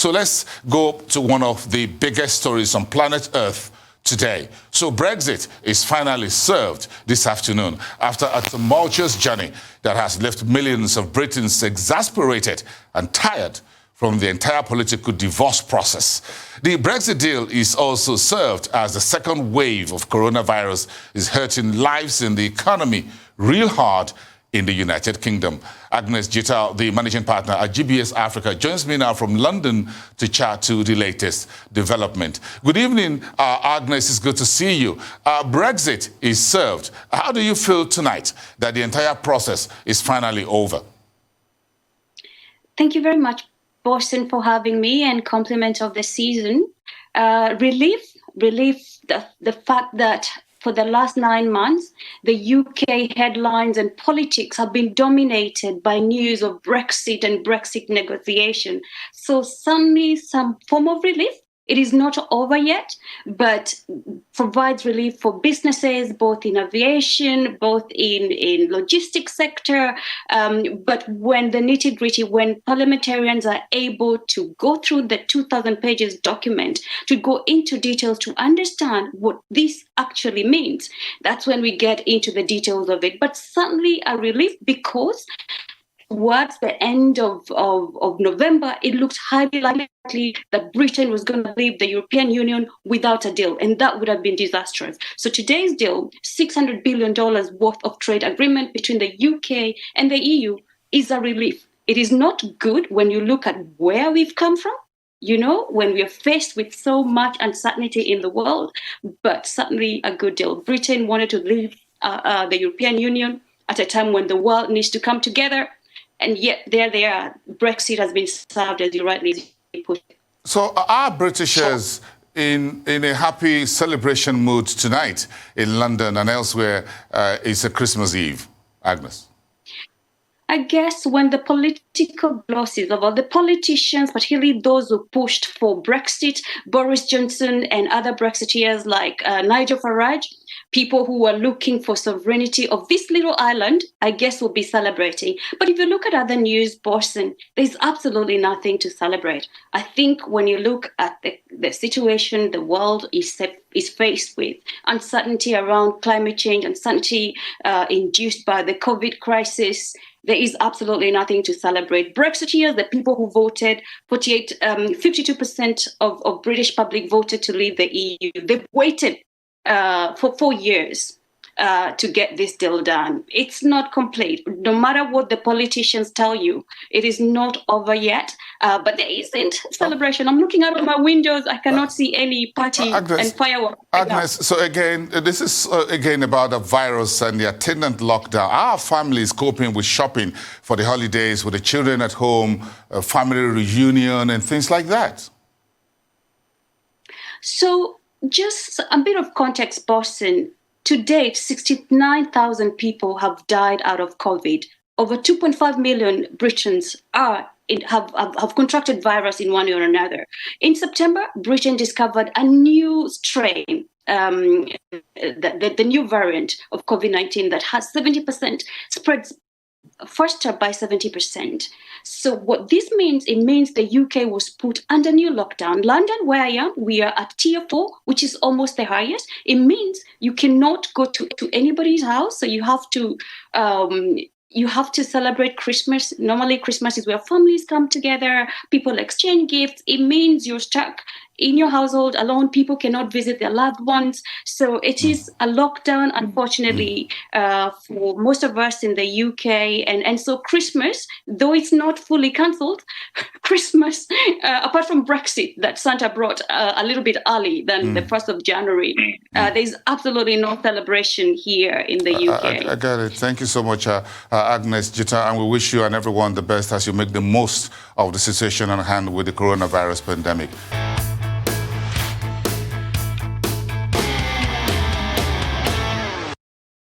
So let's go to one of the biggest stories on planet Earth today. So Brexit is finally served this afternoon after a tumultuous journey that has left millions of Britons exasperated and tired from the entire political divorce process. The Brexit deal is also served as the second wave of coronavirus is hurting lives in the economy real hard in the United Kingdom. Agnes Gitau, the managing partner at GBS Africa, joins me now from London to chat to the latest development. Good evening, Agnes. It's good to see you. Brexit is served. How do you feel tonight that the entire process is finally over? Thank you very much, Boston, for having me, and compliment of the season. Relief, the fact that for the last 9 months, the UK headlines and politics have been dominated by news of Brexit and Brexit negotiation. So suddenly some form of relief. It is not over yet, but provides relief for businesses, both in aviation, both in logistics sector. But when the nitty-gritty, when parliamentarians are able to go through the 2,000 pages document, to go into details to understand what this actually means, that's when we get into the details of it. But certainly a relief, because towards the end of November, it looked highly likely that Britain was going to leave the European Union without a deal, and that would have been disastrous. So today's deal, $600 billion worth of trade agreement between the UK and the EU, is a relief. It is not good when you look at where we've come from, you know, when we are faced with so much uncertainty in the world, but certainly a good deal. Britain wanted to leave the European Union at a time when the world needs to come together. And yet there they are. Brexit has been served, as you rightly put. So are Britishers in a happy celebration mood tonight in London and elsewhere? It's a Christmas Eve, Agnes. I guess when the political glosses of all the politicians, particularly those who pushed for Brexit, Boris Johnson and other Brexiteers like Nigel Farage, people who were looking for sovereignty of this little island, I guess will be celebrating. But if you look at other news, Boston, there's absolutely nothing to celebrate. I think when you look at the situation the world is faced with, uncertainty around climate change, uncertainty induced by the COVID crisis, there is absolutely nothing to celebrate. Brexiteers, the people who voted, 52% of British public voted to leave the EU. They've waited for 4 years to get this deal done. It's not complete. No matter what the politicians tell you, it is not over yet. But there isn't celebration. I'm looking out of my windows. I cannot see any party and fireworks. Agnes, so again, this is again about the virus and the attendant lockdown. Our families coping with shopping for the holidays, with the children at home, family reunion and things like that. So just a bit of context, Boston. To date, 69,000 people have died out of COVID. Over 2.5 million Britons have contracted virus in one way or another. In September, Britain discovered a new strain, the new variant of COVID-19 that has 70% spreads faster by 70%. So what this means, it means the UK was put under new lockdown. London, where I am, we are at tier 4, which is almost the highest. It means you cannot go to anybody's house. So you have to celebrate Christmas. Normally, Christmas is where families come together, people exchange gifts. It means you're stuck in your household alone. People cannot visit their loved ones. So it is a lockdown, unfortunately, for most of us in the UK. And so Christmas, though it's not fully cancelled, Christmas, apart from Brexit that Santa brought a little bit early than the 1st of January, there's absolutely no celebration here in the UK. I got it. Thank you so much, Agnes Gitau, and we wish you and everyone the best as you make the most of the situation on hand with the coronavirus pandemic.